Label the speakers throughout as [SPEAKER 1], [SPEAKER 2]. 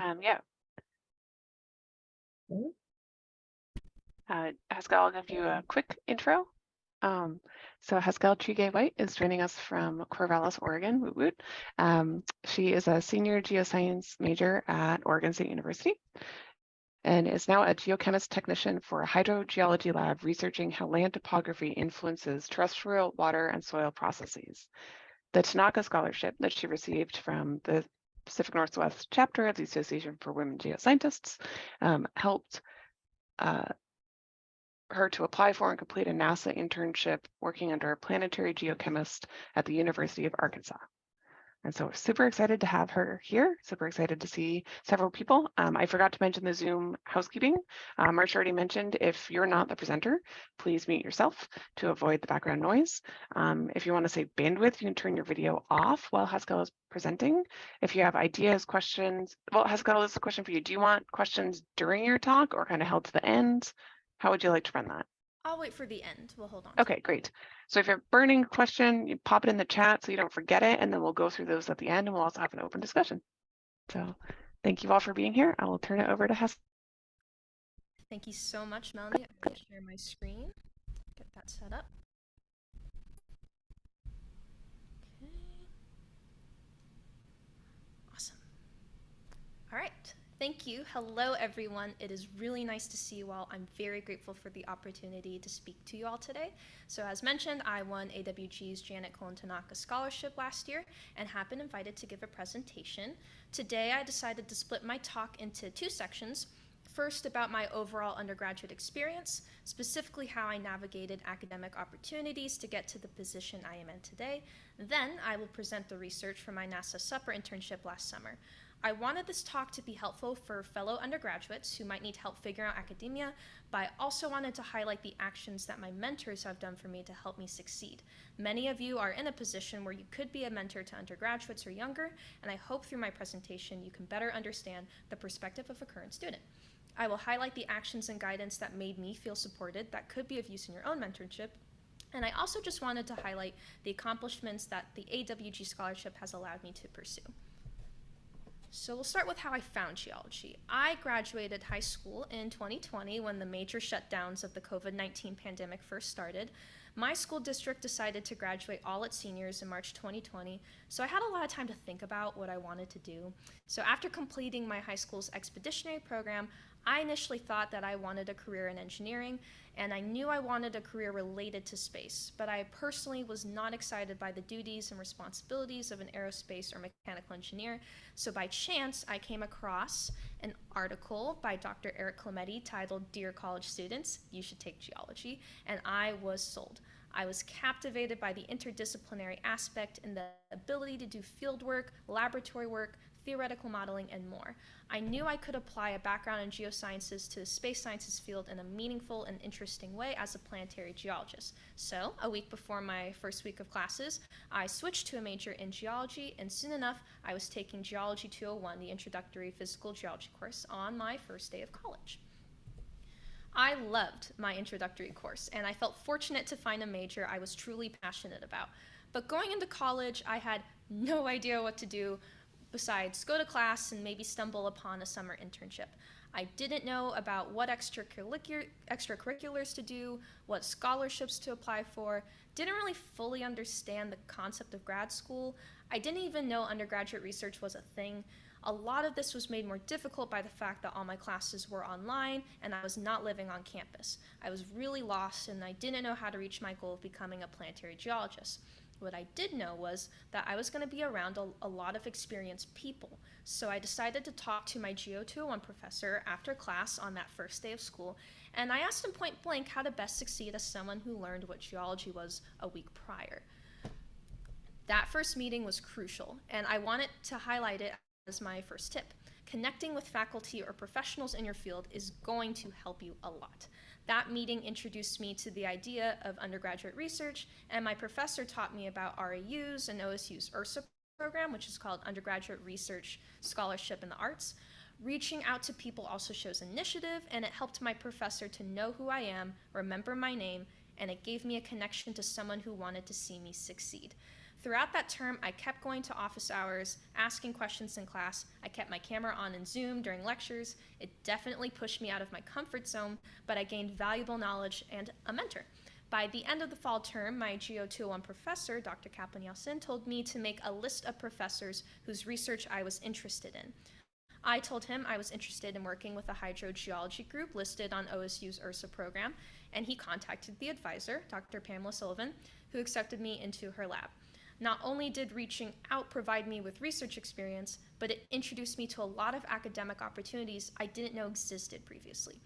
[SPEAKER 1] Yeah, Haskell, I'll give you a quick intro. So Haskelle Trigue White is joining us from Corvallis, Oregon, woot woot. She is a senior geoscience major at Oregon State University and is now a geochemist technician for a hydrogeology lab researching how land topography influences terrestrial water and soil processes. The Tanaka Scholarship that she received from the Pacific Northwest chapter of the Association for Women Geoscientists helped her to apply for and complete a NASA internship working under a planetary geochemist at the University of Arkansas. And so we're super excited to have her here, super excited to see several people. I forgot to mention the Zoom housekeeping. Marcia already mentioned if you're not the presenter, please mute yourself to avoid the background noise. If you want to save bandwidth, you can turn your video off while Haskell is presenting. If you have ideas, questions, well, Haskell, this is a question for you. Do you want questions during your talk or kind of held to the end? How would you like to run that?
[SPEAKER 2] I'll wait for the end. We'll hold on.
[SPEAKER 1] Okay, great. So if you're burning a question, you pop it in the chat so you don't forget it, and then we'll go through those at the end, and we'll also have an open discussion. So thank you all for being here. I will turn it over to Hess.
[SPEAKER 2] Thank you so much, Melanie. I'm going to share my screen, get that set up. Okay. Awesome. All right. Thank you. Hello, everyone. It is really nice to see you all. I'm very grateful for the opportunity to speak to you all today. So as mentioned, I won AWG's Janet Cole Tanaka Scholarship last year and have been invited to give a presentation. Today, I decided to split my talk into two sections. First, about my overall undergraduate experience, specifically how I navigated academic opportunities to get to the position I am in today. Then, I will present the research from my NASA supper internship last summer. I wanted this talk to be helpful for fellow undergraduates who might need help figuring out academia, but I also wanted to highlight the actions that my mentors have done for me to help me succeed. Many of you are in a position where you could be a mentor to undergraduates or younger, and I hope through my presentation you can better understand the perspective of a current student. I will highlight the actions and guidance that made me feel supported that could be of use in your own mentorship. And I also just wanted to highlight the accomplishments that the AWG scholarship has allowed me to pursue. So we'll start with how I found geology. I graduated high school in 2020 when the major shutdowns of the COVID-19 pandemic first started. My school district decided to graduate all its seniors in March 2020, so I had a lot of time to think about what I wanted to do. So after completing my high school's expeditionary program, I initially thought that I wanted a career in engineering, and I knew I wanted a career related to space, but I personally was not excited by the duties and responsibilities of an aerospace or mechanical engineer. So by chance, I came across an article by Dr. Eric Clemente titled "Dear College Students, You Should Take Geology," and I was sold. I was captivated by the interdisciplinary aspect and the ability to do field work, laboratory work, theoretical modeling, and more. I knew I could apply a background in geosciences to the space sciences field in a meaningful and interesting way as a planetary geologist. So, a week before my first week of classes, I switched to a major in geology, and soon enough, I was taking Geology 201, the introductory physical geology course, on my first day of college. I loved my introductory course, and I felt fortunate to find a major I was truly passionate about. But going into college, I had no idea what to do besides go to class and maybe stumble upon a summer internship. I didn't know about what extracurriculars to do, what scholarships to apply for, didn't really fully understand the concept of grad school. I didn't even know undergraduate research was a thing. A lot of this was made more difficult by the fact that all my classes were online and I was not living on campus. I was really lost and I didn't know how to reach my goal of becoming a planetary geologist. What I did know was that I was going to be around a lot of experienced people, so I decided to talk to my Geo 201 professor after class on that first day of school, and I asked him point blank how to best succeed as someone who learned what geology was a week prior. That first meeting was crucial, and I wanted to highlight it as my first tip. Connecting with faculty or professionals in your field is going to help you a lot. That meeting introduced me to the idea of undergraduate research, and my professor taught me about RAU's and OSU's URSA program, which is called Undergraduate Research Scholarship in the Arts. Reaching out to people also shows initiative, and it helped my professor to know who I am, remember my name, and it gave me a connection to someone who wanted to see me succeed. Throughout that term, I kept going to office hours, asking questions in class. I kept my camera on in Zoom during lectures. It definitely pushed me out of my comfort zone, but I gained valuable knowledge and a mentor. By the end of the fall term, my Geo 201 professor, Dr. Kaplan Yeltsin, told me to make a list of professors whose research I was interested in. I told him I was interested in working with a hydrogeology group listed on OSU's URSA program, and he contacted the advisor, Dr. Pamela Sullivan, who accepted me into her lab. Not only did reaching out provide me with research experience, but it introduced me to a lot of academic opportunities I didn't know existed previously.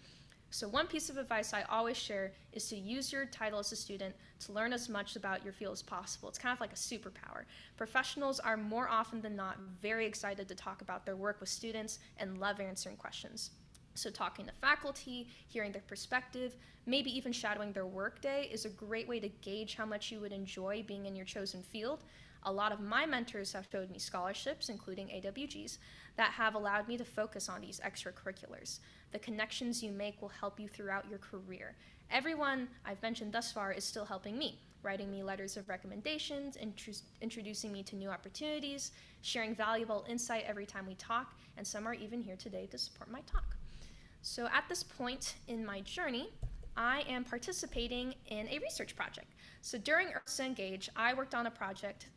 [SPEAKER 2] So one piece of advice I always share is to use your title as a student to learn as much about your field as possible. It's kind of like a superpower. Professionals are more often than not very excited to talk about their work with students and love answering questions. So talking to faculty, hearing their perspective, maybe even shadowing their workday is a great way to gauge how much you would enjoy being in your chosen field. A lot of my mentors have showed me scholarships, including AWGs, that have allowed me to focus on these extracurriculars. The connections you make will help you throughout your career. Everyone I've mentioned thus far is still helping me, writing me letters of recommendations, introducing me to new opportunities, sharing valuable insight every time we talk, and some are even here today to support my talk. So at this point in my journey, I am participating in a research project. So during URSA Engage, I worked on a project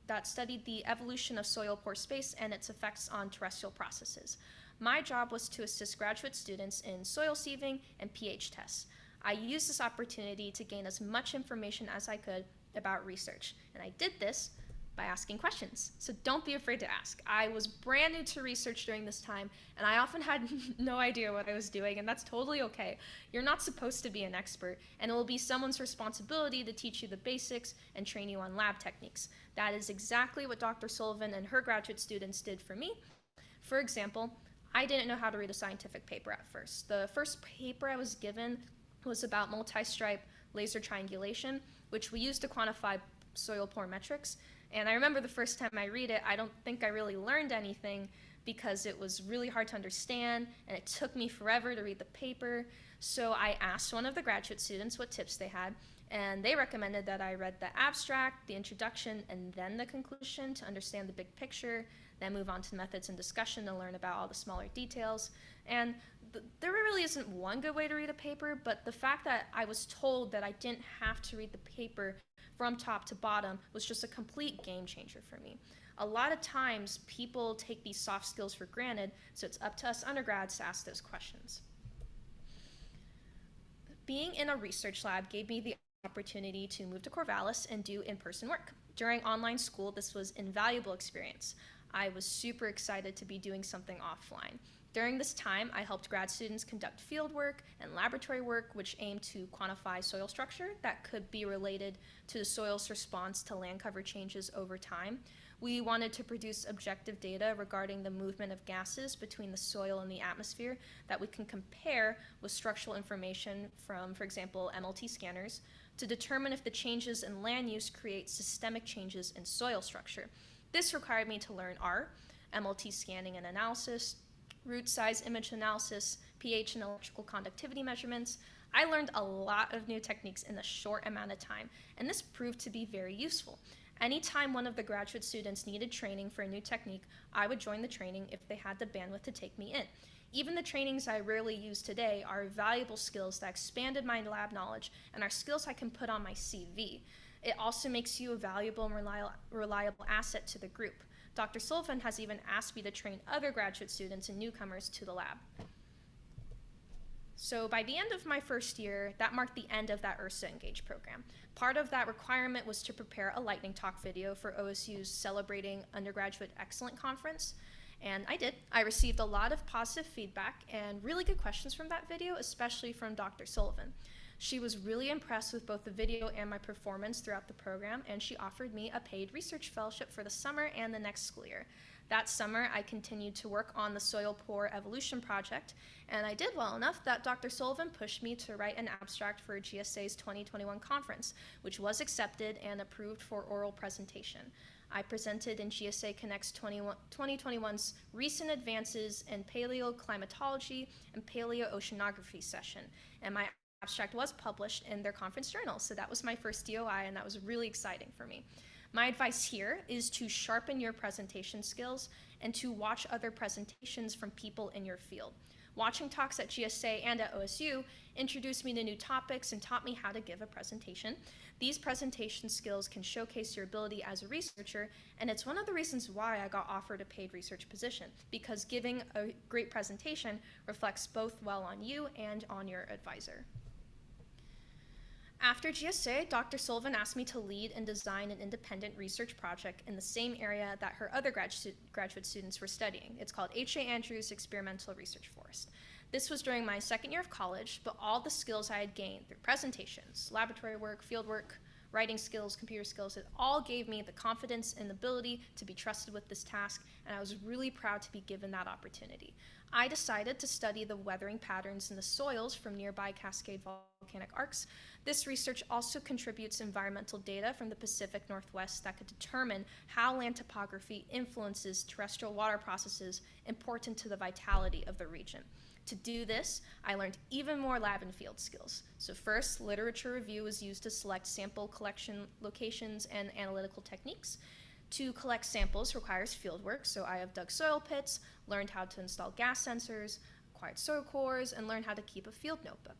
[SPEAKER 2] that studied the evolution of soil pore space and its effects on terrestrial processes. My job was to assist graduate students in soil sieving and pH tests. I used this opportunity to gain as much information as I could about research, and I did this by asking questions. So don't be afraid to ask. I was brand new to research during this time, and I often had no idea what I was doing, and that's totally okay. You're not supposed to be an expert, and it will be someone's responsibility to teach you the basics and train you on lab techniques. That is exactly what Dr. Sullivan and her graduate students did for me. For example, I didn't know how to read a scientific paper at first. The first paper I was given was about multi-stripe laser triangulation, which we use to quantify soil pore metrics. And I remember the first time I read it, I don't think I really learned anything because it was really hard to understand and it took me forever to read the paper. So I asked one of the graduate students what tips they had, and they recommended that I read the abstract, the introduction, and then the conclusion to understand the big picture, then move on to methods and discussion to learn about all the smaller details. And there really isn't one good way to read a paper, but the fact that I was told that I didn't have to read the paper from top to bottom was just a complete game changer for me. A lot of times people take these soft skills for granted, so it's up to us undergrads to ask those questions. Being in a research lab gave me the opportunity to move to Corvallis and do in-person work. During online school, this was an invaluable experience. I was super excited to be doing something offline. During this time, I helped grad students conduct field work and laboratory work which aimed to quantify soil structure that could be related to the soil's response to land cover changes over time. We wanted to produce objective data regarding the movement of gases between the soil and the atmosphere that we can compare with structural information from, for example, MLT scanners to determine if the changes in land use create systemic changes in soil structure. This required me to learn R, MLT scanning and analysis, root size image analysis, pH and electrical conductivity measurements. I learned a lot of new techniques in a short amount of time, and this proved to be very useful. Anytime one of the graduate students needed training for a new technique, I would join the training if they had the bandwidth to take me in. Even the trainings I rarely use today are valuable skills that expanded my lab knowledge and are skills I can put on my CV. It also makes you a valuable and reliable asset to the group. Dr. Sullivan has even asked me to train other graduate students and newcomers to the lab. So by the end of my first year, that marked the end of that URSA Engage program. Part of that requirement was to prepare a lightning talk video for OSU's Celebrating Undergraduate Excellent Conference, and I did. I received a lot of positive feedback and really good questions from that video, especially from Dr. Sullivan. She was really impressed with both the video and my performance throughout the program, and she offered me a paid research fellowship for the summer and the next school year. That summer, I continued to work on the soil pore evolution project, and I did well enough that Dr. Sullivan pushed me to write an abstract for GSA's 2021 conference, which was accepted and approved for oral presentation. I presented in GSA Connect's 2021's recent advances in paleoclimatology and paleooceanography session, and my abstract was published in their conference journal, so that was my first DOI, and that was really exciting for me. My advice here is to sharpen your presentation skills and to watch other presentations from people in your field. Watching talks at GSA and at OSU introduced me to new topics and taught me how to give a presentation. These presentation skills can showcase your ability as a researcher, and it's one of the reasons why I got offered a paid research position, because giving a great presentation reflects both well on you and on your advisor. After GSA, Dr. Sullivan asked me to lead and design an independent research project in the same area that her other graduate students were studying. It's called H.A. Andrews Experimental Research Forest. This was during my second year of college, but all the skills I had gained through presentations, laboratory work, field work, writing skills, computer skills, it all gave me the confidence and ability to be trusted with this task, and I was really proud to be given that opportunity. I decided to study the weathering patterns in the soils from nearby Cascade volcanic arcs. This research also contributes environmental data from the Pacific Northwest that could determine how land topography influences terrestrial water processes important to the vitality of the region. To do this, I learned even more lab and field skills. So first, literature review was used to select sample collection locations and analytical techniques. To collect samples requires field work, so I have dug soil pits, learned how to install gas sensors, acquired soil cores, and learned how to keep a field notebook.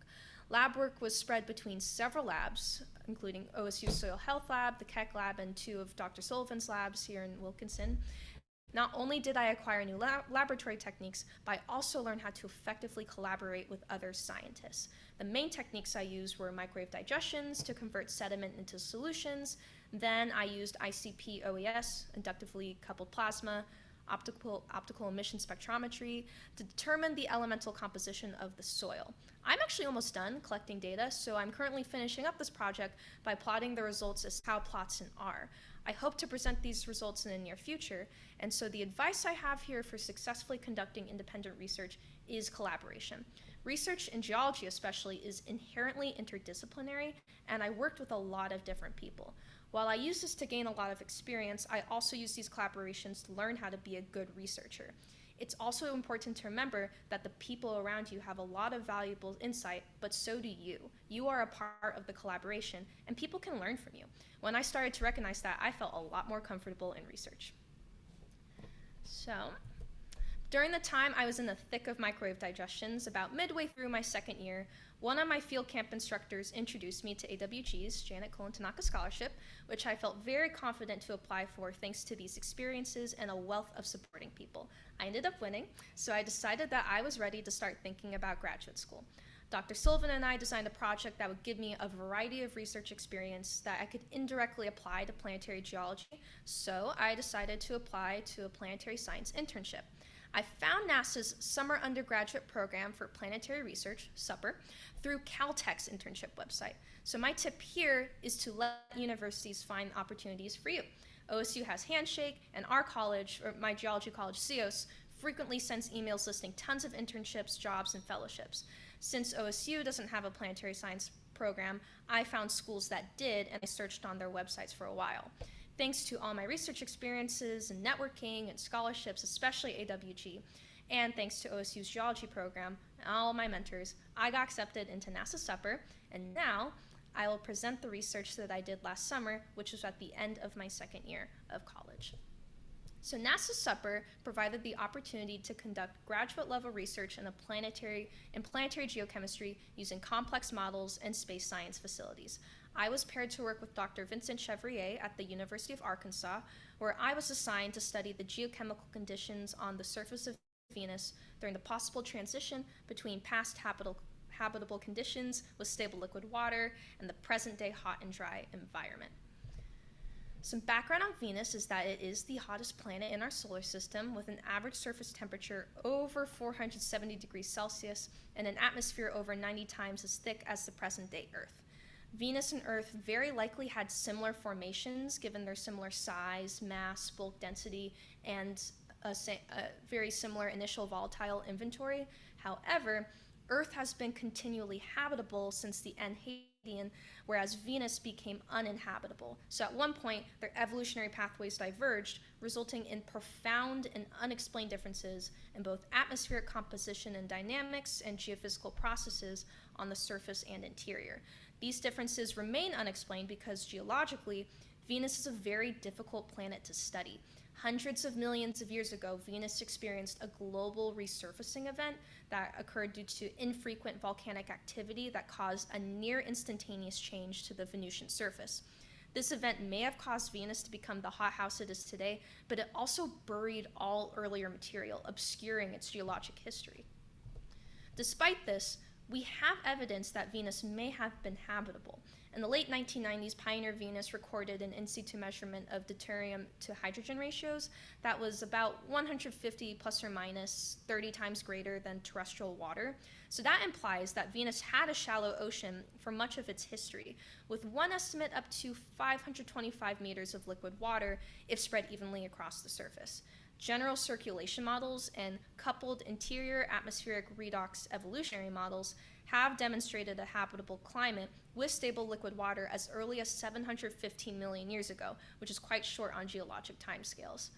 [SPEAKER 2] Lab work was spread between several labs, including OSU Soil Health Lab, the Keck Lab, and 2 of Dr. Sullivan's labs here in Wilkinson. Not only did I acquire new laboratory techniques, but I also learned how to effectively collaborate with other scientists. The main techniques I used were microwave digestions to convert sediment into solutions. Then I used ICP OES, inductively coupled plasma, optical emission spectrometry to determine the elemental composition of the soil. I'm actually almost done collecting data, so I'm currently finishing up this project by plotting the results as how plots in R. I hope to present these results in the near future, and so the advice I have here for successfully conducting independent research is collaboration. Research in geology especially is inherently interdisciplinary, and I worked with a lot of different people. While I use this to gain a lot of experience, I also use these collaborations to learn how to be a good researcher. It's also important to remember that the people around you have a lot of valuable insight, but so do you. You are a part of the collaboration, and people can learn from you. When I started to recognize that, I felt a lot more comfortable in research. So, during the time I was in the thick of microwave digestions, about midway through my second year, one of my field camp instructors introduced me to AWG's Janet Cole and Tanaka Scholarship, which I felt very confident to apply for thanks to these experiences and a wealth of supporting people. I ended up winning, so I decided that I was ready to start thinking about graduate school. Dr. Sullivan and I designed a project that would give me a variety of research experience that I could indirectly apply to planetary geology, so I decided to apply to a planetary science internship. I found NASA's Summer Undergraduate Program for Planetary Research, SUPR, through Caltech's internship website. So my tip here is to let universities find opportunities for you. OSU has Handshake, and our college, or my geology college, CEOS, frequently sends emails listing tons of internships, jobs, and fellowships. Since OSU doesn't have a planetary science program, I found schools that did, and I searched on their websites for a while. Thanks to all my research experiences and networking and scholarships, especially AWG, and thanks to OSU's geology program and all my mentors, I got accepted into NASA SUPR, and now I will present the research that I did last summer, which was at the end of my second year of college. So NASA SUPR provided the opportunity to conduct graduate level research in planetary geochemistry using complex models and space science facilities. I was paired to work with Dr. Vincent Chevrier at the University of Arkansas, where I was assigned to study the geochemical conditions on the surface of Venus during the possible transition between past habitable conditions with stable liquid water and the present-day hot and dry environment. Some background on Venus is that it is the hottest planet in our solar system with an average surface temperature over 470 degrees Celsius and an atmosphere over 90 times as thick as the present-day Earth. Venus and Earth very likely had similar formations given their similar size, mass, bulk density, and a very similar initial volatile inventory. However, Earth has been continually habitable since the Hadean, whereas Venus became uninhabitable. So at one point, their evolutionary pathways diverged, resulting in profound and unexplained differences in both atmospheric composition and dynamics and geophysical processes on the surface and interior. These differences remain unexplained because geologically, Venus is a very difficult planet to study. Hundreds of millions of years ago, Venus experienced a global resurfacing event that occurred due to infrequent volcanic activity that caused a near instantaneous change to the Venusian surface. This event may have caused Venus to become the hothouse it is today, but it also buried all earlier material, obscuring its geologic history. Despite this, we have evidence that Venus may have been habitable. In the late 1990s, Pioneer Venus recorded an in situ measurement of deuterium to hydrogen ratios that was about 150 plus or minus 30 times greater than terrestrial water. So that implies that Venus had a shallow ocean for much of its history, with one estimate up to 525 meters of liquid water if spread evenly across the surface. General circulation models and coupled interior atmospheric redox evolutionary models have demonstrated a habitable climate with stable liquid water as early as 715 million years ago, which is quite short on geologic timescales.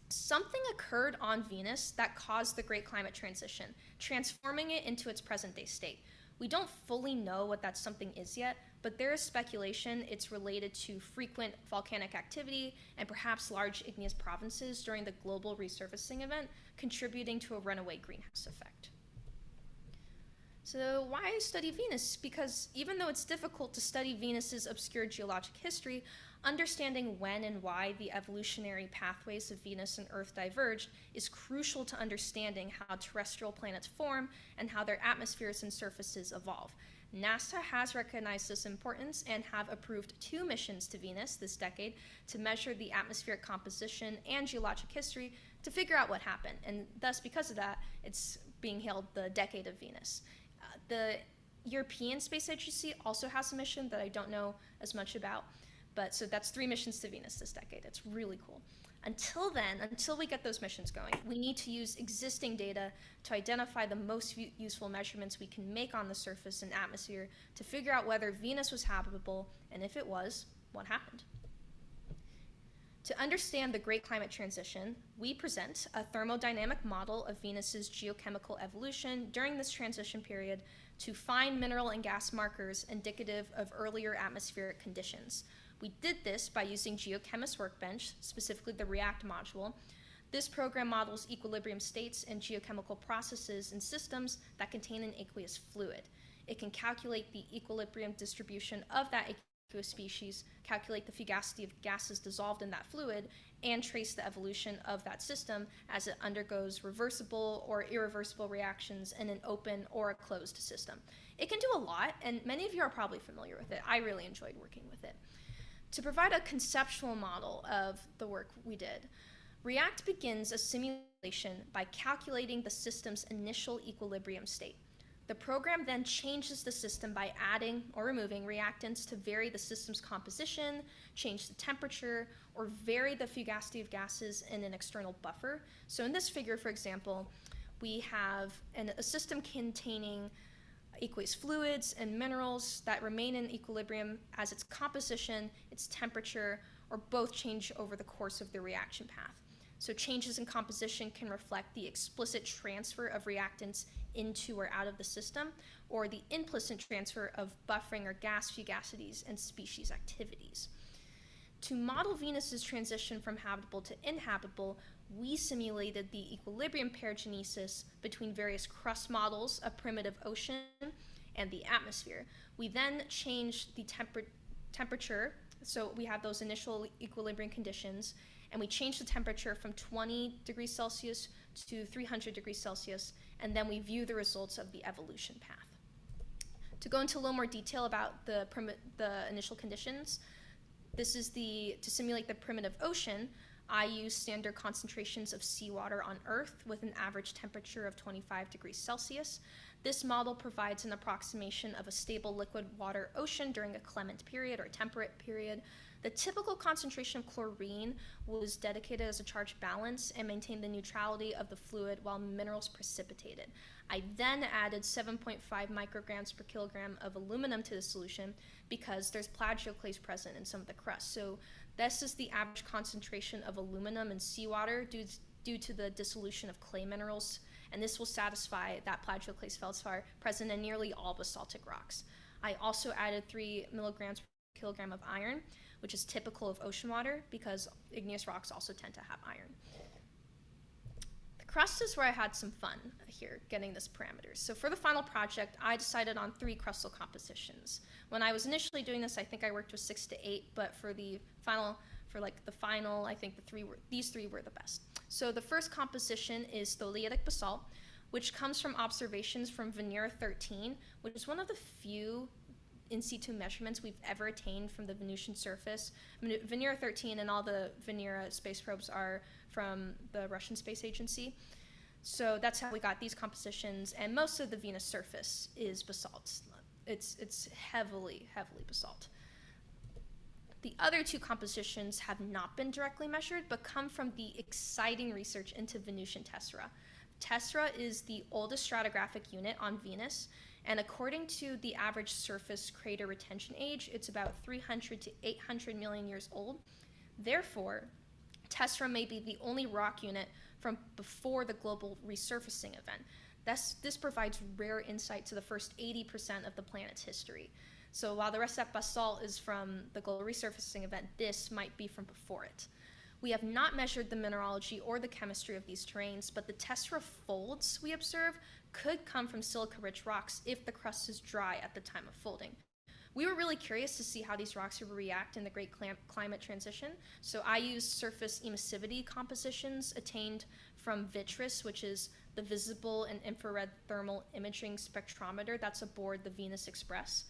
[SPEAKER 2] Something occurred on Venus that caused the Great Climate Transition, transforming it into its present-day state. We don't fully know what that something is yet, but there is speculation it's related to frequent volcanic activity and perhaps large igneous provinces during the global resurfacing event, contributing to a runaway greenhouse effect. So why study Venus? Because even though it's difficult to study Venus's obscure geologic history, understanding when and why the evolutionary pathways of Venus and Earth diverged is crucial to understanding how terrestrial planets form and how their atmospheres and surfaces evolve. NASA has recognized this importance and have approved 2 missions to Venus this decade to measure the atmospheric composition and geologic history to figure out what happened. And thus, because of that, it's being hailed the Decade of Venus. The European Space Agency also has a mission that I don't know as much about, but so that's 3 missions to Venus this decade. It's really cool. Until then, until we get those missions going, we need to use existing data to identify the most useful measurements we can make on the surface and atmosphere to figure out whether Venus was habitable, and if it was, what happened. To understand the Great Climate Transition, we present a thermodynamic model of Venus's geochemical evolution during this transition period to find mineral and gas markers indicative of earlier atmospheric conditions. We did this by using GeoChemist Workbench, specifically the REACT module. This program models equilibrium states and geochemical processes and systems that contain an aqueous fluid. It can calculate the equilibrium distribution of that aqueous species, calculate the fugacity of gases dissolved in that fluid, and trace the evolution of that system as it undergoes reversible or irreversible reactions in an open or a closed system. It can do a lot, and many of you are probably familiar with it. I really enjoyed working with it. To provide a conceptual model of the work we did, REACT begins a simulation by calculating the system's initial equilibrium state. The program then changes the system by adding or removing reactants to vary the system's composition, change the temperature, or vary the fugacity of gases in an external buffer. So in this figure, for example, we have a system containing aqueous fluids and minerals that remain in equilibrium as its composition, its temperature, or both change over the course of the reaction path. So changes in composition can reflect the explicit transfer of reactants into or out of the system, or the implicit transfer of buffering or gas fugacities and species activities. To model Venus's transition from habitable to inhabitable, we simulated the equilibrium paragenesis between various crust models of primitive ocean and the atmosphere. We then changed the temperature, so we have those initial equilibrium conditions, and we changed the temperature from 20 degrees Celsius to 300 degrees Celsius, and then we view the results of the evolution path. To go into a little more detail about the initial conditions, this is to simulate the primitive ocean. I use standard concentrations of seawater on Earth with an average temperature of 25 degrees Celsius. This model provides an approximation of a stable liquid water ocean during a clement period or temperate period. The typical concentration of chlorine was dedicated as a charge balance and maintained the neutrality of the fluid while minerals precipitated. I then added 7.5 micrograms per kilogram of aluminum to the solution because there's plagioclase present in some of the crust. So this is the average concentration of aluminum in seawater due to the dissolution of clay minerals, and this will satisfy that plagioclase feldspar present in nearly all basaltic rocks. I also added 3 milligrams per kilogram of iron. which is typical of ocean water because igneous rocks also tend to have iron. The crust is where I had some fun here getting this parameters. So for the final project, I decided on 3 crustal compositions. When I was initially doing this, I think I worked with 6 to 8, but for the final, I think these three were the best. So the first composition is tholeiitic basalt, which comes from observations from Venera 13, which is one of the few in situ measurements we've ever attained from the Venusian surface. Venera 13 and all the Venera space probes are from the Russian Space Agency. So that's how we got these compositions, and most of the Venus surface is basalt. It's heavily basalt. The other 2 compositions have not been directly measured, but come from the exciting research into Venusian tessera. Tessera is the oldest stratigraphic unit on Venus, and according to the average surface crater retention age, it's about 300 to 800 million years old. Therefore, tessera may be the only rock unit from before the global resurfacing event. This provides rare insight to the first 80% of the planet's history. So while the rest of that basalt is from the global resurfacing event, this might be from before it. We have not measured the mineralogy or the chemistry of these terrains, but the tessera folds we observe could come from silica-rich rocks if the crust is dry at the time of folding. We were really curious to see how these rocks would react in the Great Climate Transition, so I used surface emissivity compositions attained from VITRIS, which is the Visible and Infrared Thermal Imaging Spectrometer that's aboard the Venus Express.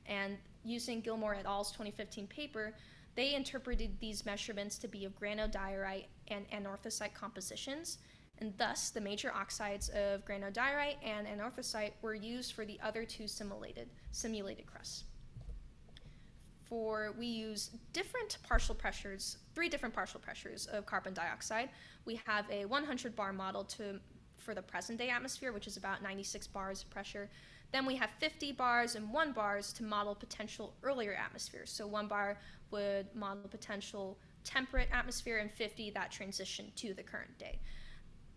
[SPEAKER 2] And using Gilmore et al.'s 2015 paper, they interpreted these measurements to be of granodiorite and anorthosite compositions, and thus the major oxides of granodiorite and anorthosite were used for the other 2 simulated crusts. We use 3 different partial pressures of carbon dioxide. We have a 100 bar model for the present day atmosphere, which is about 96 bars of pressure. Then we have 50 bars and 1 bars to model potential earlier atmospheres. So 1 bar would model potential temperate atmosphere, and 50 that transition to the current day.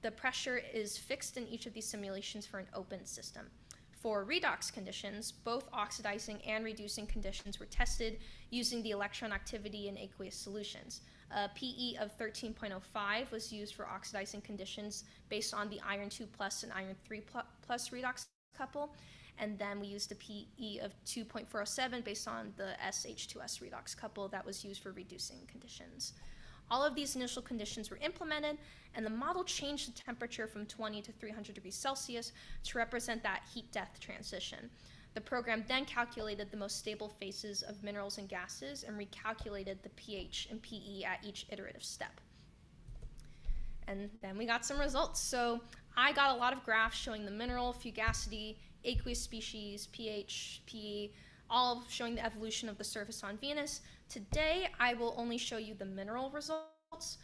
[SPEAKER 2] The pressure is fixed in each of these simulations for an open system. For redox conditions, both oxidizing and reducing conditions were tested using the electron activity in aqueous solutions. A PE of 13.05 was used for oxidizing conditions based on the iron 2 plus and iron 3 plus redox couple. And then we used a PE of 2.407 based on the SH2S redox couple that was used for reducing conditions. All of these initial conditions were implemented, and the model changed the temperature from 20 to 300 degrees Celsius to represent that heat death transition. The program then calculated the most stable phases of minerals and gases and recalculated the pH and PE at each iterative step. And then we got some results. So I got a lot of graphs showing the mineral, fugacity, aqueous species, pH, PE, all showing the evolution of the surface on Venus. Today, I will only show you the mineral results.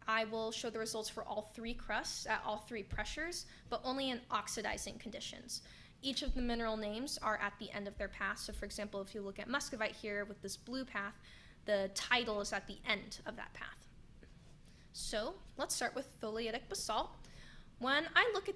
[SPEAKER 2] I will show the results for all 3 crusts at all 3 pressures, but only in oxidizing conditions. Each of the mineral names are at the end of their path. So for example, if you look at muscovite here with this blue path, the title is at the end of that path. So let's start with tholeiitic basalt. When I look at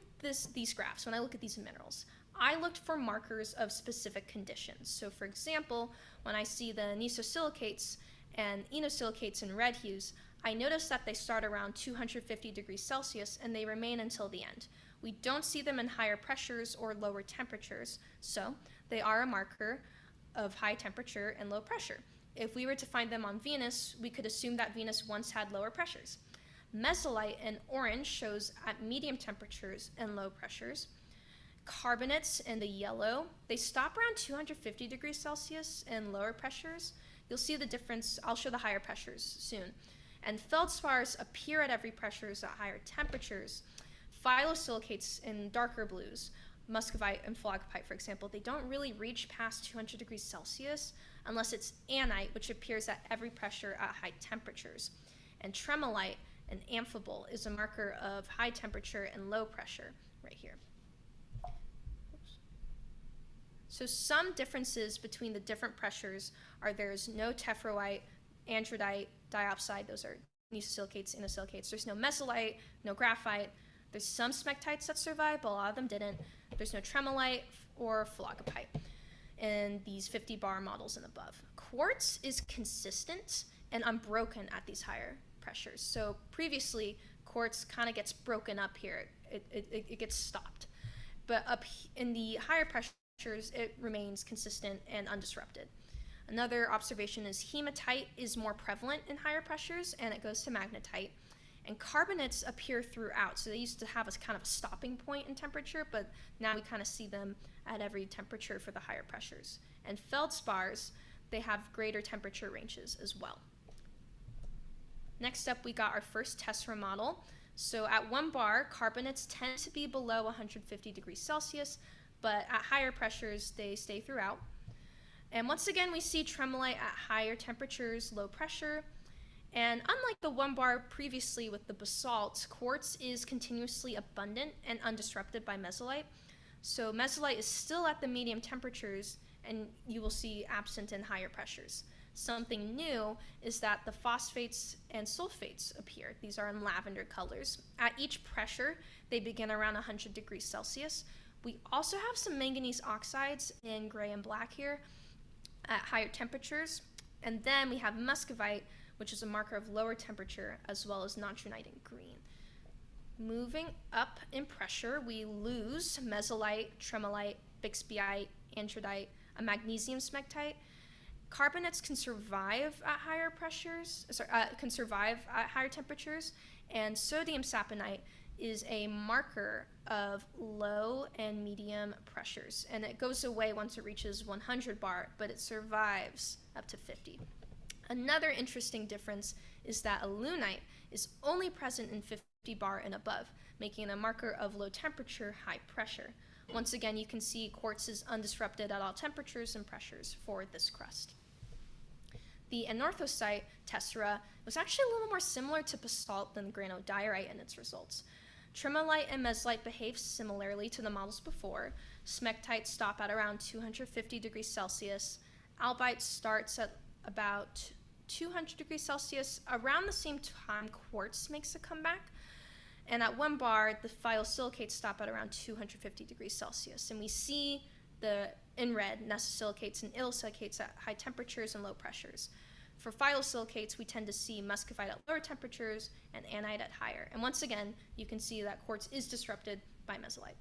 [SPEAKER 2] these graphs, when I look at these minerals, I looked for markers of specific conditions. So for example, when I see the nesosilicates and inosilicates in red hues, I notice that they start around 250 degrees Celsius and they remain until the end. We don't see them in higher pressures or lower temperatures, so they are a marker of high temperature and low pressure. If we were to find them on Venus, we could assume that Venus once had lower pressures. Mesolite in orange shows at medium temperatures and low pressures. Carbonates in the yellow, they stop around 250 degrees Celsius and lower pressures. You'll see the difference. I'll show the higher pressures soon. And feldspars appear at every pressures at higher temperatures. Phyllosilicates in darker blues, muscovite and phlogopite, for example, they don't really reach past 200 degrees Celsius unless it's annite, which appears at every pressure at high temperatures. And tremolite and amphibole is a marker of high temperature and low pressure right here. So some differences between the different pressures are there's no tephroite, andradite, diopside, those are nesosilicates, inosilicates. There's no mesolite, no graphite. There's some smectites that survive, but a lot of them didn't. There's no tremolite or phlogopite in these 50 bar models and above. quartz is consistent and unbroken at these higher pressures. So previously, quartz kind of gets broken up here. It gets stopped. But in the higher pressures, it remains consistent and undisrupted. Another observation is hematite is more prevalent in higher pressures, and it goes to magnetite. And carbonates appear throughout. So they used to have a kind of a stopping point in temperature, but now we kind of see them at every temperature for the higher pressures. And feldspars, they have greater temperature ranges as well. Next up, we got our first tessera model. So at 1 bar, carbonates tend to be below 150 degrees Celsius, but at higher pressures, they stay throughout. And once again, we see tremolite at higher temperatures, low pressure. And unlike the 1 bar previously with the basalt, quartz is continuously abundant and undisrupted by mesolite. So mesolite is still at the medium temperatures, and you will see absent in higher pressures. Something new is that the phosphates and sulfates appear. These are in lavender colors. At each pressure, they begin around 100 degrees Celsius. We also have some manganese oxides in gray and black here at higher temperatures. And then we have muscovite, which is a marker of lower temperature, as well as natronite in green. Moving up in pressure, we lose mesolite, tremolite, bixbyite, andradite, a magnesium smectite. Carbonates can survive at higher pressures, can survive at higher temperatures, and sodium saponite is a marker of low and medium pressures, and it goes away once it reaches 100 bar, but it survives up to 50. Another interesting difference is that alunite is only present in 50 bar and above, making it a marker of low temperature, high pressure. Once again, you can see quartz is undisrupted at all temperatures and pressures for this crust. The anorthosite tessera was actually a little more similar to basalt than granodiorite in its results. Tremolite and mesolite behave similarly to the models before. Smectites stop at around 250 degrees Celsius. Albite starts at about 200 degrees Celsius. Around the same time, quartz makes a comeback. And at 1 bar, the phyllosilicates stop at around 250 degrees Celsius. And we see in red, nesosilicates and illosilicates at high temperatures and low pressures. For phyllosilicates, we tend to see muscovite at lower temperatures and anite at higher. And once again, you can see that quartz is disrupted by mesolite.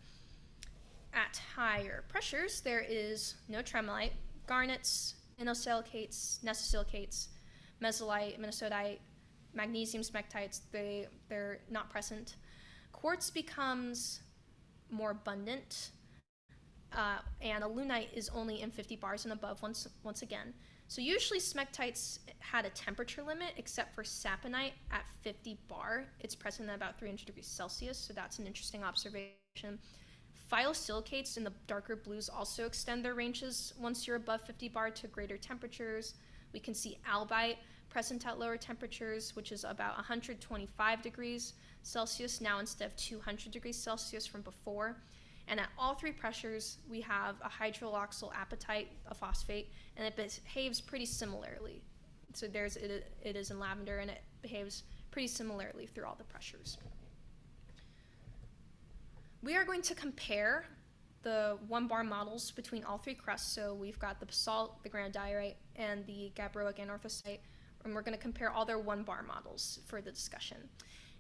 [SPEAKER 2] At higher pressures, there is no tremolite, garnets, inosilicates, nesosilicates, mesolite, minnesotite, magnesium smectites, they're not present. Quartz becomes more abundant, and alunite is only in 50 bars and above once again. So usually smectites had a temperature limit, except for saponite at 50 bar. It's present at about 300 degrees Celsius, so that's an interesting observation. Phyllosilicates in the darker blues also extend their ranges once you're above 50 bar to greater temperatures. We can see albite present at lower temperatures, which is about 125 degrees Celsius now instead of 200 degrees Celsius from before. And at all 3 pressures, we have a hydroxyl apatite, a phosphate, and it behaves pretty similarly. So it is in lavender, and it behaves pretty similarly through all the pressures. We are going to compare the 1 bar models between all 3 crusts. So we've got the basalt, the granodiorite, and the gabbroic anorthosite, and we're going to compare all their 1 bar models for the discussion.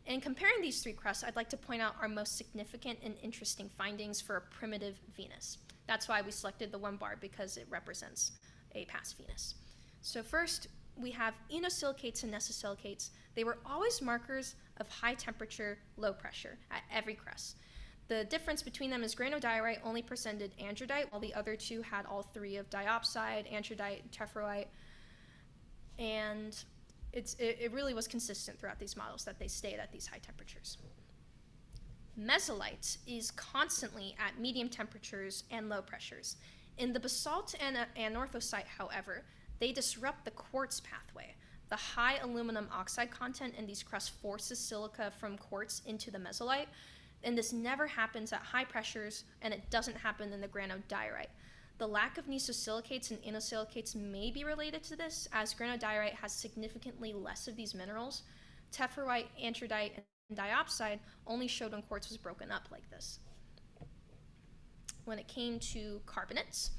[SPEAKER 2] In comparing these 3 crusts, I'd like to point out our most significant and interesting findings for a primitive Venus. That's why we selected the 1 bar, because it represents a past Venus. So first, we have inosilicates and nesosilicates. They were always markers of high temperature, low pressure at every crust. The difference between them is granodiorite only presented andradite, while the other 2 had all 3 of diopside, andradite, and tephroite. And it really was consistent throughout these models that they stayed at these high temperatures. Mesolite is constantly at medium temperatures and low pressures. In the basalt and anorthosite, however, they disrupt the quartz pathway. The high aluminum oxide content in these crusts forces silica from quartz into the mesolite, and this never happens at high pressures, and it doesn't happen in the granodiorite. The lack of nesosilicates and inosilicates may be related to this, as granodiorite has significantly less of these minerals. Tephroite, andradite, and diopside only showed when quartz was broken up like this. When it came to carbonates,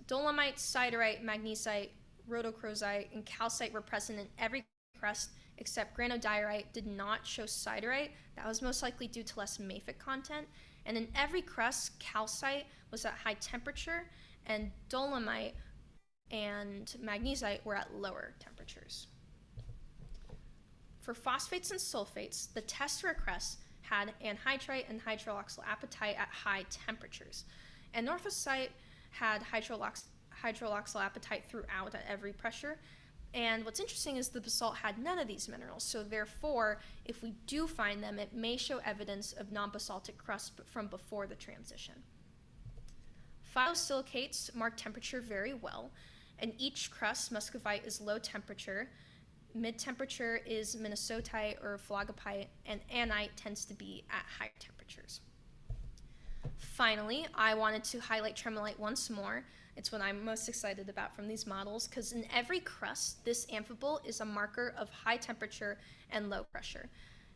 [SPEAKER 2] dolomite, siderite, magnesite, rhodochrosite, and calcite were present in every crust except granodiorite did not show siderite. That was most likely due to less mafic content. And in every crust, calcite was at high temperature, and dolomite and magnesite were at lower temperatures. For phosphates and sulfates, the tessera crust had anhydrite and hydroxyl apatite at high temperatures. And northosite had hydroxyl apatite throughout at every pressure. And what's interesting is the basalt had none of these minerals, so therefore, if we do find them, it may show evidence of non-basaltic crust from before the transition. Phyllosilicates mark temperature very well, and each crust, muscovite, is low temperature, mid-temperature is minnesotite or phlogopite, and annite tends to be at higher temperatures. Finally, I wanted to highlight tremolite once more. It's what I'm most excited about from these models, because in every crust, this amphibole is a marker of high temperature and low pressure.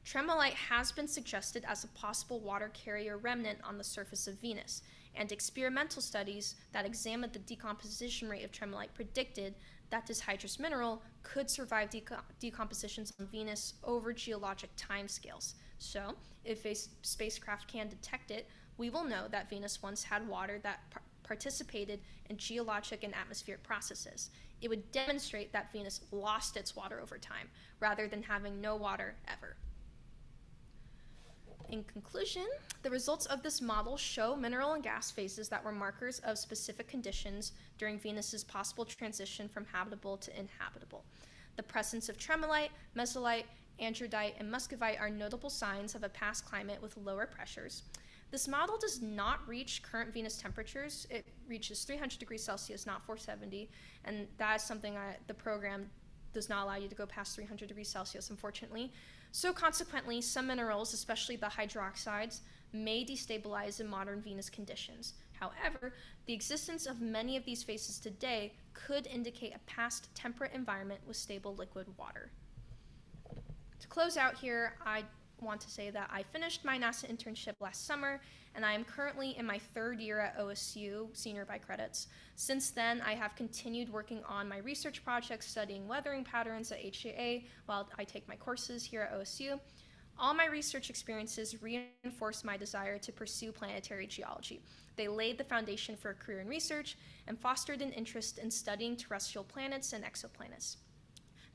[SPEAKER 2] Tremolite has been suggested as a possible water carrier remnant on the surface of Venus, and experimental studies that examined the decomposition rate of tremolite predicted that this hydrous mineral could survive decompositions on Venus over geologic timescales. So, if a spacecraft can detect it, we will know that Venus once had water that participated in geologic and atmospheric processes. It would demonstrate that Venus lost its water over time, rather than having no water ever. In conclusion, the results of this model show mineral and gas phases that were markers of specific conditions during Venus's possible transition from habitable to inhabitable. The presence of tremolite, mesolite, andradite, and muscovite are notable signs of a past climate with lower pressures. This model does not reach current Venus temperatures. It reaches 300 degrees Celsius, not 470, and that is something the program does not allow you to go past 300 degrees Celsius, unfortunately. So consequently, some minerals, especially the hydroxides, may destabilize in modern Venus conditions. However, the existence of many of these phases today could indicate a past temperate environment with stable liquid water. To close out here, I want to say that I finished my NASA internship last summer, and I am currently in my third year at OSU, senior by credits. Since then, I have continued working on my research projects, studying weathering patterns at HJA while I take my courses here at OSU. All my research experiences reinforced my desire to pursue planetary geology. They laid the foundation for a career in research and fostered an interest in studying terrestrial planets and exoplanets.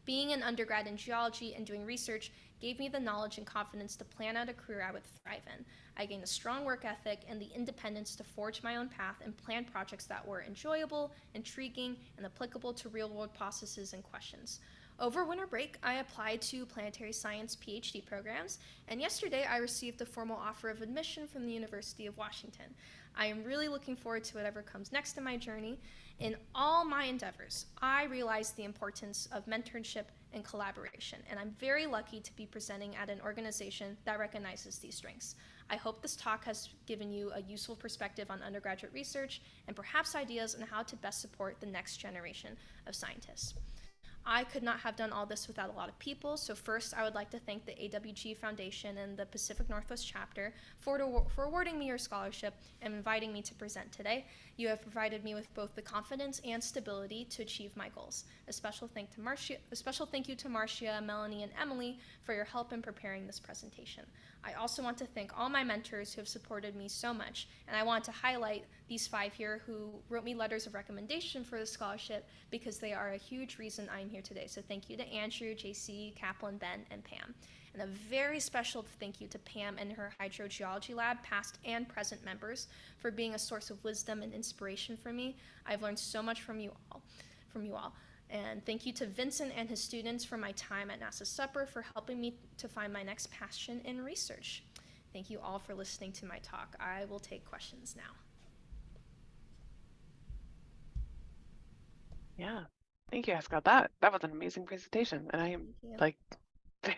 [SPEAKER 2] Being an undergrad in geology and doing research gave me the knowledge and confidence to plan out a career I would thrive in. I gained a strong work ethic and the independence to forge my own path and plan projects that were enjoyable, intriguing, and applicable to real-world processes and questions. Over winter break, I applied to planetary science PhD programs, and yesterday I received a formal offer of admission from the University of Washington. I am really looking forward to whatever comes next in my journey. In all my endeavors, I realize the importance of mentorship and collaboration, and I'm very lucky to be presenting at an organization that recognizes these strengths. I hope this talk has given you a useful perspective on undergraduate research and perhaps ideas on how to best support the next generation of scientists. I could not have done all this without a lot of people, so first I would like to thank the AWG Foundation and the Pacific Northwest Chapter for awarding me your scholarship and inviting me to present today. You have provided me with both the confidence and stability to achieve my goals. A special thank you to Marcia, Melanie, and Emily for your help in preparing this presentation. I also want to thank all my mentors who have supported me so much, and I want to highlight these 5 here who wrote me letters of recommendation for the scholarship because they are a huge reason I'm here today. So thank you to Andrew, JC, Kaplan, Ben, and Pam. And a very special thank you to Pam and her hydrogeology lab, past and present members, for being a source of wisdom and inspiration for me. I've learned so much from you all. And thank you to Vincent and his students for my time at NASA Supper for helping me to find my next passion in research. Thank you all for listening to my talk. I will take questions now.
[SPEAKER 1] Yeah, thank you, Haskelle. That was an amazing presentation, and I am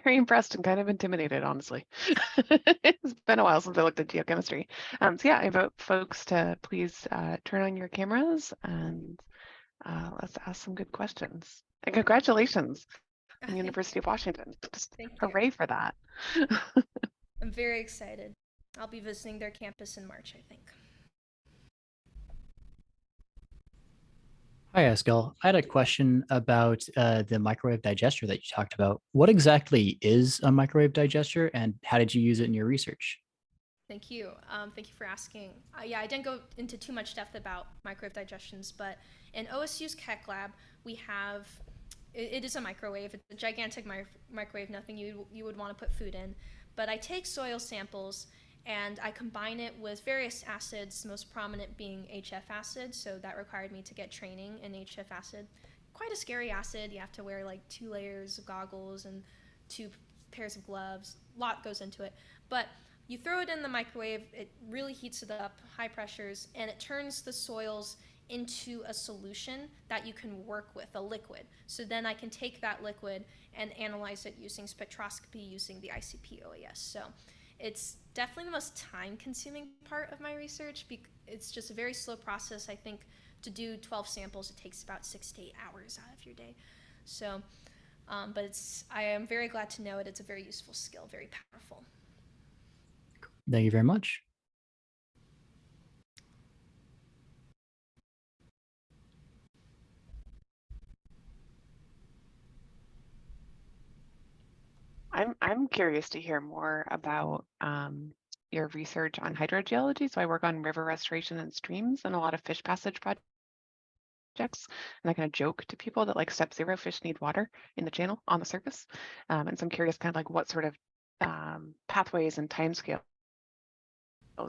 [SPEAKER 1] very impressed and kind of intimidated, honestly. It's been a while since I looked at geochemistry. So yeah, I invite folks to please turn on your cameras and let's ask some good questions. And congratulations on the University of Washington. Just hooray for that.
[SPEAKER 2] I'm very excited. I'll be visiting their campus in March, I think.
[SPEAKER 3] Hi, Haskell. I had a question about the microwave digester that you talked about. What exactly is a microwave digester, and how did you use it in your research?
[SPEAKER 2] Thank you. Thank you for asking. Yeah, I didn't go into too much depth about microwave digestions, but in OSU's Keck Lab, we have it is a microwave. It's a gigantic microwave, nothing you would want to put food in. But I take soil samples and I combine it with various acids, most prominent being HF acid. So that required me to get training in HF acid. Quite a scary acid. You have to wear like 2 layers of goggles and 2 pairs of gloves. A lot goes into it. But you throw it in the microwave, it really heats it up, high pressures, and it turns the soils into a solution that you can work with, a liquid. So then I can take that liquid and analyze it using spectroscopy using the ICP OAS. So it's definitely the most time consuming part of my research. It's just a very slow process. I think to do 12 samples, it takes about 6 to 8 hours out of your day. So, but I am very glad to know it. It's a very useful skill, very powerful.
[SPEAKER 3] Thank you very much.
[SPEAKER 1] I'm curious to hear more about your research on hydrogeology. So I work on river restoration and streams and a lot of fish passage projects. And I kind of joke to people that like step zero fish need water in the channel on the surface. And so I'm curious kind of like what sort of pathways and timescales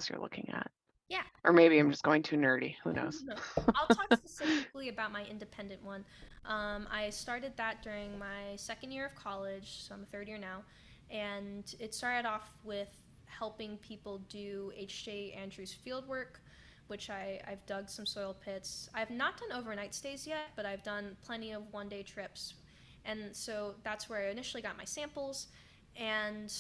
[SPEAKER 1] you're looking at.
[SPEAKER 2] Yeah.
[SPEAKER 1] Or maybe I'm just going too nerdy. Who knows?
[SPEAKER 2] No, I'll talk specifically about my independent one. I started that during my second year of college, so I'm a third year now, and it started off with helping people do H.J. Andrews field work, which I've dug some soil pits. I've not done overnight stays yet, but I've done plenty of one-day trips, and so that's where I initially got my samples. And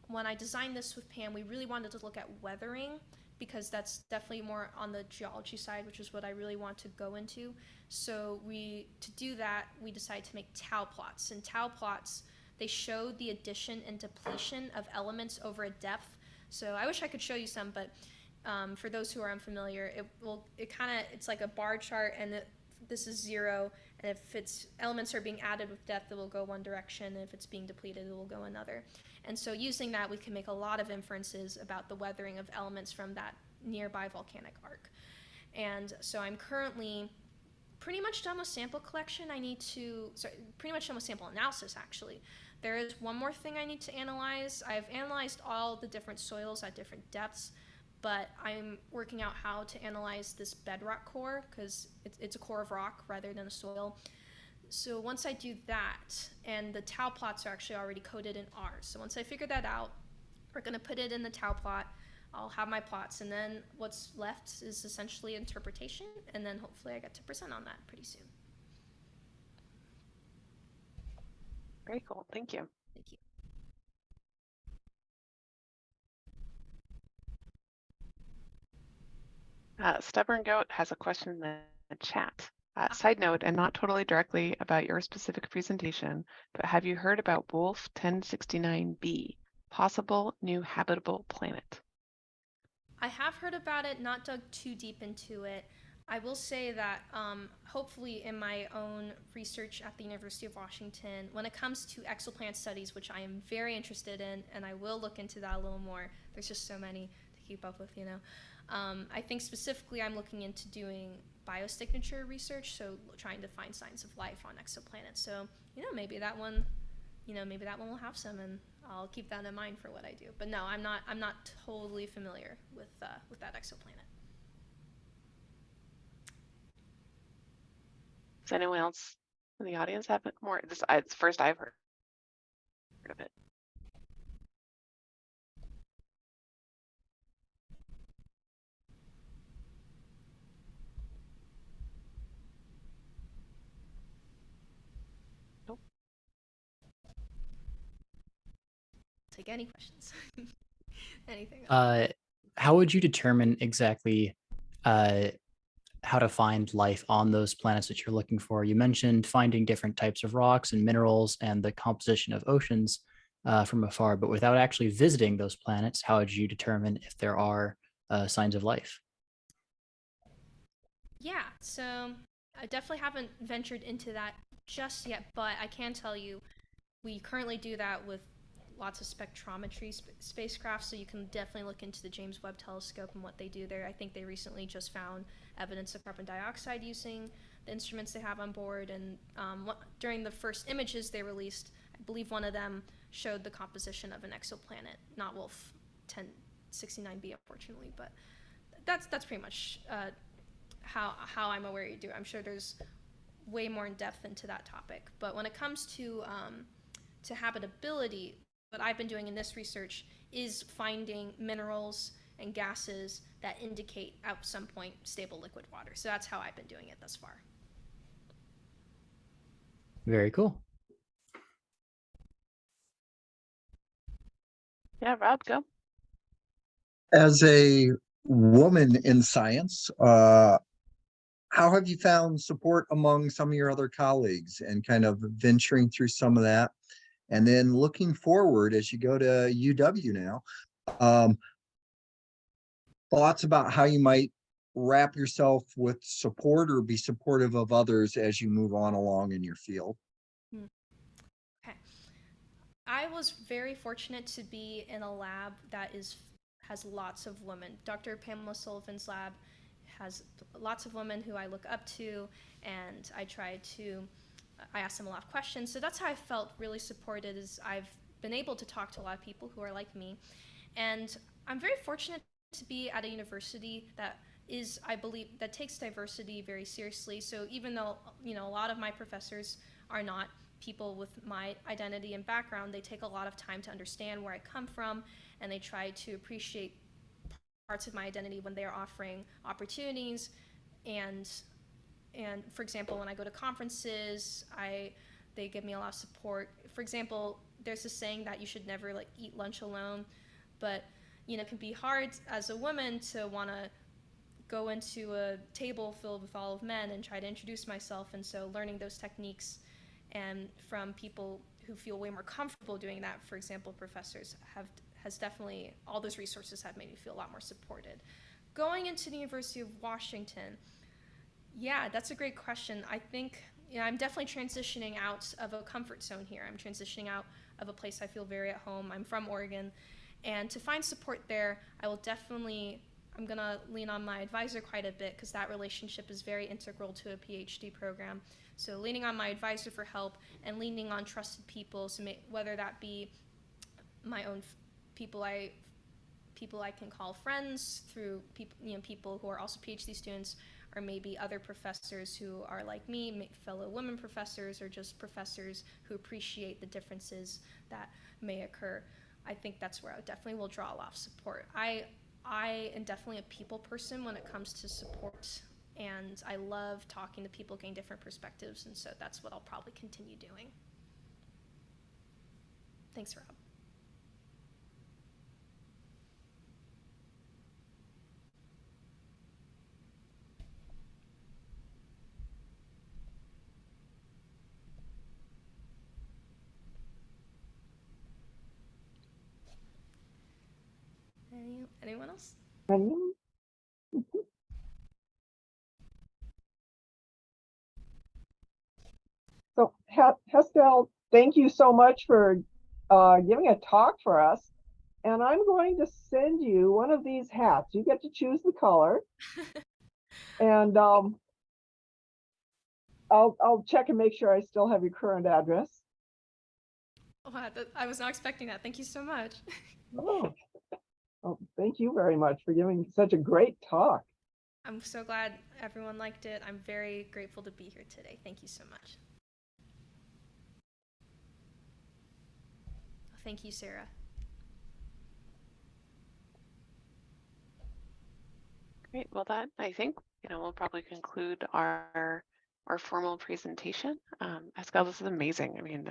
[SPEAKER 2] when I designed this with Pam, we really wanted to look at weathering because that's definitely more on the geology side, which is what I really want to go into. So to do that, we decided to make tau plots. And tau plots, they show the addition and depletion of elements over a depth. So I wish I could show you some, but for those who are unfamiliar, it's like a bar chart, and this is 0. And if elements are being added with depth, it will go one direction. And if it's being depleted, it will go another. And so using that, we can make a lot of inferences about the weathering of elements from that nearby volcanic arc. And so I'm currently pretty much done with sample collection. Pretty much done with sample analysis, actually. There is one more thing I need to analyze. I've analyzed all the different soils at different depths, but I'm working out how to analyze this bedrock core because it's a core of rock rather than a soil. So once I do that, and the tau plots are actually already coded in R, so once I figure that out, we're going to put it in the tau plot. I'll have my plots, and then what's left is essentially interpretation, and then hopefully I get to present on that pretty soon.
[SPEAKER 1] Very cool. Thank you.
[SPEAKER 2] Thank you.
[SPEAKER 1] Stubborn Goat has a question in the chat. Side note, and not totally directly about your specific presentation, but have you heard about Wolf 1069b, possible new habitable planet?
[SPEAKER 2] I have heard about it, not dug too deep into it. I will say that hopefully in my own research at the University of Washington, when it comes to exoplanet studies, which I am very interested in, and I will look into that a little more, there's just so many to keep up with, I think specifically I'm looking into doing biosignature research, so trying to find signs of life on exoplanets. So, maybe that one will have some, and I'll keep that in mind for what I do. But no, I'm not totally familiar with that exoplanet.
[SPEAKER 1] Does anyone else in the audience have more? It's first I've heard of it. Nope.
[SPEAKER 2] Take any questions. Anything
[SPEAKER 3] else? How would you determine exactly how to find life on those planets that you're looking for? You mentioned finding different types of rocks and minerals and the composition of oceans from afar, but without actually visiting those planets, how would you determine if there are signs of life?
[SPEAKER 2] Yeah, so I definitely haven't ventured into that just yet, but I can tell you we currently do that with lots of spectrometry spacecraft, so you can definitely look into the James Webb Telescope and what they do there. I think they recently just found evidence of carbon dioxide using the instruments they have on board, and during the first images they released, I believe one of them showed the composition of an exoplanet, not Wolf 1069b, unfortunately, but that's pretty much how I'm aware you do. I'm sure there's way more in depth into that topic, but when it comes to habitability, what I've been doing in this research is finding minerals and gases that indicate at some point stable liquid water. So that's how I've been doing it thus far.
[SPEAKER 3] Very cool.
[SPEAKER 1] Yeah, Rob, go.
[SPEAKER 4] As a woman in science, how have you found support among some of your other colleagues and kind of venturing through some of that? And then looking forward as you go to UW now, thoughts about how you might wrap yourself with support or be supportive of others as you move on along in your field?
[SPEAKER 2] Okay. I was very fortunate to be in a lab that has lots of women. Dr. Pamela Sullivan's lab has lots of women who I look up to, and I ask them a lot of questions. So that's how I felt really supported, is I've been able to talk to a lot of people who are like me. And I'm very fortunate to be at a university that I believe, that takes diversity very seriously. So even though, a lot of my professors are not people with my identity and background, they take a lot of time to understand where I come from, and they try to appreciate parts of my identity when they are offering opportunities. And for example, when I go to conferences, they give me a lot of support. For example, there's this saying that you should never eat lunch alone, but it can be hard as a woman to want to go into a table filled with all of men and try to introduce myself. And so learning those techniques and from people who feel way more comfortable doing that, for example, professors, has definitely, all those resources have made me feel a lot more supported. Going into the University of Washington, yeah, that's a great question. I think I'm definitely transitioning out of a comfort zone here. I'm transitioning out of a place I feel very at home. I'm from Oregon, and to find support there, I'm gonna lean on my advisor quite a bit, because that relationship is very integral to a PhD program. So leaning on my advisor for help, and leaning on trusted people, so whether that be my own people I can call friends, through people who are also PhD students, or maybe other professors who are like me, fellow women professors, or just professors who appreciate the differences that may occur. I think that's where I definitely will draw a lot of support. I am definitely a people person when it comes to support, and I love talking to people, getting different perspectives, and so that's what I'll probably continue doing. Thanks, Rob. Anyone else?
[SPEAKER 5] So Haskelle, thank you so much for giving a talk for us. And I'm going to send you one of these hats. You get to choose the color. And I'll check and make sure I still have your current address.
[SPEAKER 2] Wow, I was not expecting that. Thank you so much.
[SPEAKER 5] Oh, thank you very much for giving such a great talk.
[SPEAKER 2] I'm so glad everyone liked it. I'm very grateful to be here today. Thank you so much. Thank you, Sarah.
[SPEAKER 1] Great. Well, that, I think, we'll probably conclude our formal presentation. Haskelle, this is amazing. I mean,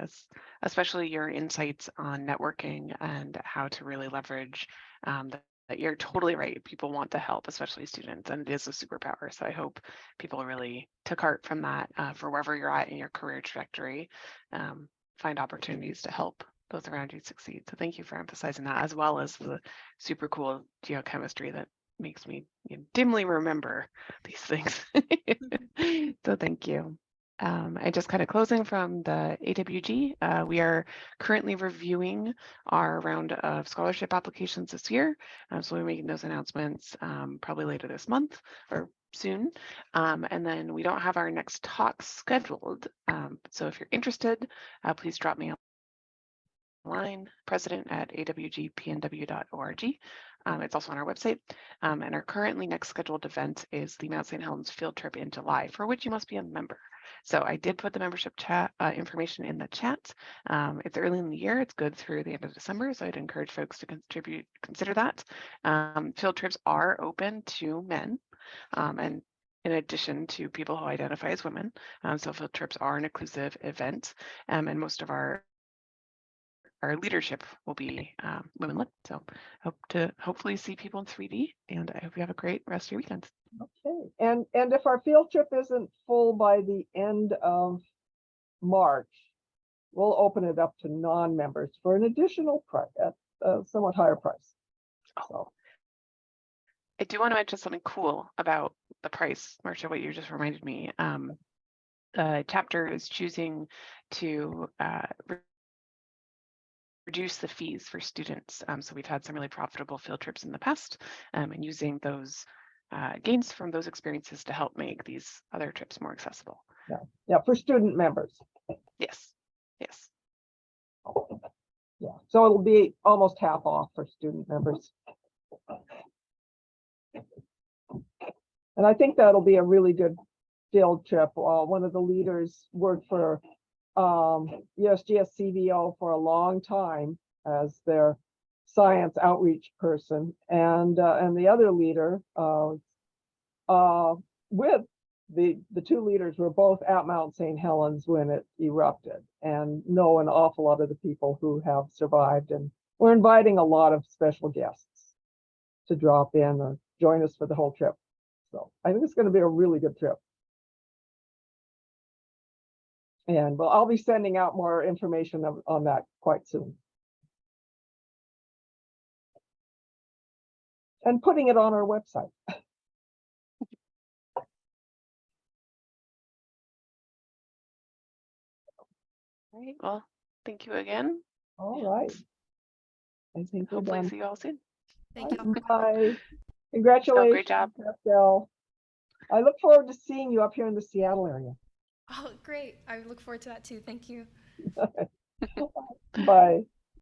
[SPEAKER 1] especially your insights on networking and how to really leverage that. You're totally right. People want to help, especially students, and it is a superpower. So I hope people really took heart from that for wherever you're at in your career trajectory, find opportunities to help those around you succeed. So thank you for emphasizing that, as well as the super cool geochemistry that makes me dimly remember these things. So thank you. And just kind of closing from the AWG, we are currently reviewing our round of scholarship applications this year. So we're making those announcements probably later this month or soon. And then we don't have our next talk scheduled. So if you're interested, please drop me a line, president@awgpnw.org. It's also on our website. And our currently next scheduled event is the Mount St. Helens field trip in July, for which you must be a member. So I did put the membership chat information in the chat. It's early in the year. It's good through the end of December. So I'd encourage folks to consider that. Field trips are open to men. And in addition to people who identify as women. So field trips are an inclusive event. And most of our leadership will be women-led. So hope to hopefully see people in 3D, and I hope you have a great rest of your weekend.
[SPEAKER 5] Okay, and if our field trip isn't full by the end of March, we'll open it up to non-members for an additional price at a somewhat higher price. So
[SPEAKER 1] I do want to mention something cool about the price, Marcia, what you just reminded me. The chapter is choosing to reduce the fees for students. So we've had some really profitable field trips in the past, and using those gains from those experiences to help make these other trips more accessible.
[SPEAKER 5] yeah, for student members.
[SPEAKER 1] Yes, yes.
[SPEAKER 5] Yeah, so it'll be almost half off for student members. And I think that'll be a really good field trip. One of the leaders worked for USGS CVO for a long time as their science outreach person, and the other leader with the two leaders were both at Mount St. Helens when it erupted, and know an awful lot of the people who have survived, and we're inviting a lot of special guests to drop in or join us for the whole trip. So I think it's going to be a really good trip. And well, I'll be sending out more information on that quite soon. And putting it on our website.
[SPEAKER 1] All right, well, thank you again.
[SPEAKER 5] All right. I think we're
[SPEAKER 1] Hopefully
[SPEAKER 5] done.
[SPEAKER 1] see you all soon.
[SPEAKER 2] Thank you.
[SPEAKER 5] Bye. Congratulations.
[SPEAKER 1] Great job.
[SPEAKER 5] Haskelle. I look forward to seeing you up here in the Seattle area.
[SPEAKER 2] Oh, great. I look forward to that too. Thank you.
[SPEAKER 5] Bye.